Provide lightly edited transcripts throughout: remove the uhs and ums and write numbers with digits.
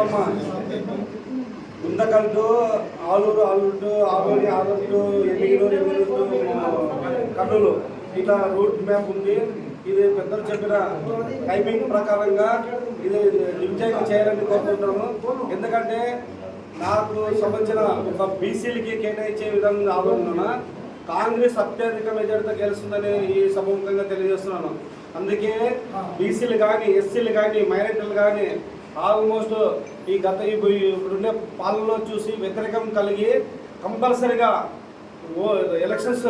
చూడమ్మా, గుంతకల్టు, ఆలూరు ఆదోని ఎమ్మిగనూరు కర్నూలు ఇట్లా route map ఉంది. ఇది పెద్దలు చెప్పిన టైమింగ్ ప్రకారంగా ఇది నిశ్చయం చేయాలని కోరుకుంటున్నాను. ఎందుకంటే నాకు సంబంధించిన ఒక బీసీలకి కేటాయించే విధంగా ఆలోచన కాంగ్రెస్ అత్యధిక మెజార్టీతో గెలుస్తుందని ఈ సభముఖంగా తెలియజేస్తున్నాను. అందుకే బీసీలు కానీ, ఎస్సీలు కానీ, మైనారిటీలు కానీ ఆల్మోస్ట్ ఈ ఇప్పుడుండే పాలనలో చూసి వ్యతిరేకం కలిగి కంపల్సరీగా ఎలక్షన్స్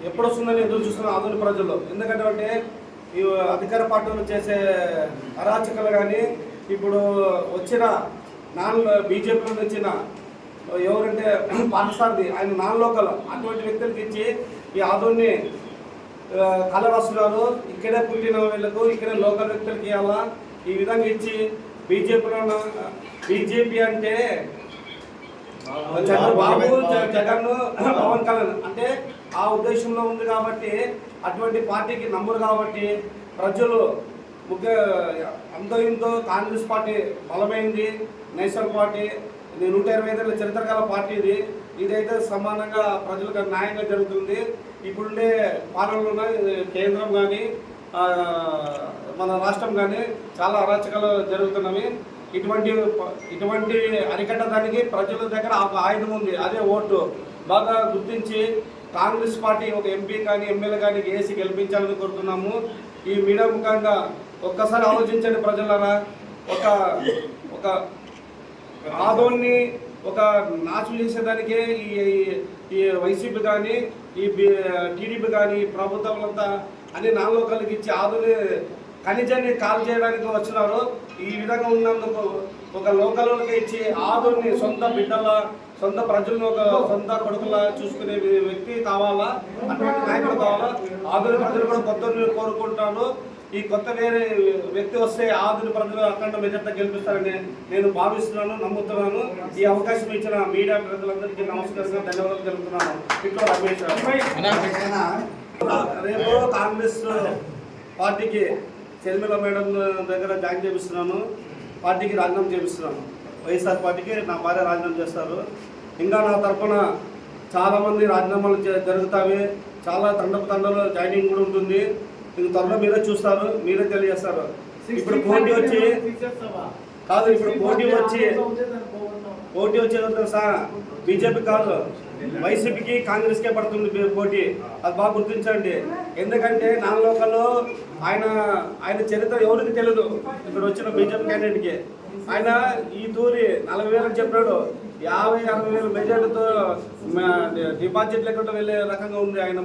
ఎప్పుడు వస్తుందని ఎదురు చూస్తున్న ఆధునిక ప్రజలు. ఎందుకంటే ఈ అధికార పార్టీలు చేసే అరాచకాలు కానీ, ఇప్పుడు వచ్చిన బీజేపీలో వచ్చిన ఎవరంటే పాకిస్తాన్ది ఆయన నాన్ లోకల్ అటువంటి వ్యక్తులకి ఇచ్చి ఈ ఆధుని కళరాస్తున్నారు. ఇక్కడే పుట్టిన వీళ్ళకు ఇక్కడే లోకల్ వ్యక్తులకి ఇవ్వాలా ఈ విధంగా ఇచ్చి బీజేపీ అంటే చంద్రబాబు, జగన్, పవన్ కళ్యాణ్ అంటే ఆ ఉద్దేశంలో ఉంది కాబట్టి అటువంటి పార్టీకి నమ్మరు కాబట్టి ప్రజలు ముఖ్య అంతో కాంగ్రెస్ పార్టీ బలమైంది. నేషనల్ పార్టీ 125 చరిత్ర గల పార్టీ ఇదైతే సమానంగా ప్రజలకు న్యాయంగా జరుగుతుంది. ఇప్పుడుండే పాలనలో కేంద్రం కానీ మన రాష్ట్రం కానీ చాలా అరాచకాలు జరుగుతున్నవి. ఇటువంటి అరికట్టడానికి ప్రజల దగ్గర ఒక ఆయుధం ఉంది, అదే ఓటు. బాగా గుర్తించి కాంగ్రెస్ పార్టీ ఒక ఎంపీ కానీ ఎమ్మెల్యే కానీ వేసి గెలిపించాలని కోరుతున్నాము. ఈ మీడియా ముఖంగా ఒక్కసారి ఆలోచించండి ప్రజలారా. ఒక ఆదోన్ని ఒక నాశనం చేసేదానికే ఈ వైసీపీ కానీ, ఈ టీడీపీ కానీ, ప్రభుత్వాలంతా అన్ని నాలుగు కలిగి ఇచ్చి ఆదోని ఖనిజాన్ని కాల్ చేయడానికి వచ్చినారు. ఈ విధంగా ఉన్నందుకు ఒక లోకల్కి ఇచ్చి ఆదోని సొంత బిడ్డల, సొంత ప్రజలను ఒక సొంత కొడుకులా చూసుకునే వ్యక్తి కావాలా, అటువంటి నాయకుడు కావాలా. ఆదోని ప్రజలు కూడా కొత్త కోరుకుంటాను. ఈ కొత్త వేరే వ్యక్తి వస్తే ఆధునిక ప్రజలు అఖండ మెజార్టీ గెలిపిస్తారని నేను భావిస్తున్నాను, నమ్ముతున్నాను. ఈ అవకాశం ఇచ్చిన మీడియా ప్రజలందరికీ నమస్కారంగా ధన్యవాదాలు తెలుపుతున్నాను. ఇట్లా రమేష్. రేపు కాంగ్రెస్ పార్టీకి షర్మిల మేడం దగ్గర జాయిన్ చేపిస్తున్నాను. పార్టీకి రాజీనామా చేపిస్తున్నాను. వైఎస్ఆర్ పార్టీకి నా భార్య రాజీనామా చేస్తారు. ఇంకా నా తరఫున చాలామంది రాజీనామాలు జరుగుతాయి. చాలా తండలు జాయినింగ్ కూడా ఉంటుంది. ఇది త్వరలో మీరే చూస్తారు, మీరే తెలియజేస్తారు. ఇప్పుడు పోటీ వచ్చి కాదు, ఇప్పుడు పోటీ వచ్చేది తెలుసా, బీజేపీ కాదు వైసీపీకి కాంగ్రెస్కే పడుతుంది పోటీ. అది బాగా గుర్తించండి. ఎందుకంటే నాన్ లోకల్లో ఆయన చరిత్ర ఎవరికి తెలియదు. ఇక్కడ వచ్చిన బీజేపీ క్యాండిడేట్కి ఆయన ఈ తూరి 40,000 చెప్పాడు. 50-60,000 మెజార్టీతో డిపాజిట్ లేకుండా వెళ్ళే రకంగా ఉంది ఆయన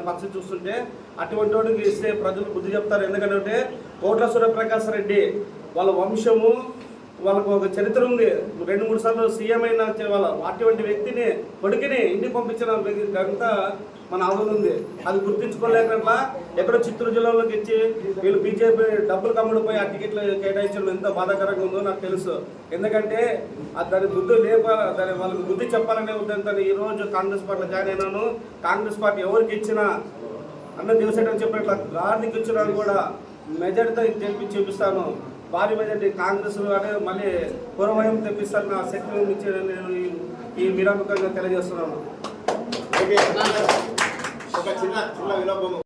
పరిస్థితి చూస్తుంటే. అటువంటి వాడికి ఇస్తే ప్రజలు బుద్ధి చెప్తారు. ఎందుకంటే కోట్ల సూర్యప్రకాశ్ రెడ్డి వాళ్ళ వంశము, వాళ్ళకు ఒక చరిత్ర ఉంది. 2-3 సార్లు సీఎం అయిన వాళ్ళ అటువంటి వ్యక్తిని కొడుకుని ఇంటికి పంపించిన అంతా మన ఆదరణ ఉంది. అది గుర్తించుకోలేకట్లా ఎక్కడో చిత్తూరు జిల్లాలోకి ఇచ్చి వీళ్ళు బీజేపీ డబ్బులు కమ్ముడిపోయి ఆ టికెట్లు కేటాయించడం ఎంత బాధాకరంగా ఉందో నాకు తెలుసు. ఎందుకంటే దాని బుద్ధి దాని వాళ్ళకి బుద్ధి చెప్పాలనే ఉద్దేశంతో ఈరోజు కాంగ్రెస్ పార్టీలో జాయిన్ అయినాను. కాంగ్రెస్ పార్టీ ఎవరికి ఇచ్చినా అన్న దివసేటని చెప్పినట్ల గార్నికి ఇచ్చినా కూడా మెజార్టీతో చూపిస్తాను. భారీ మెజార్టీ కాంగ్రెస్ మళ్ళీ పూర్వయం తెప్పిస్తాను. నా శక్తిని ఇచ్చి నేను ఈ విరామకంగా తెలియజేస్తున్నాను. ఒక చిన్న విలోపం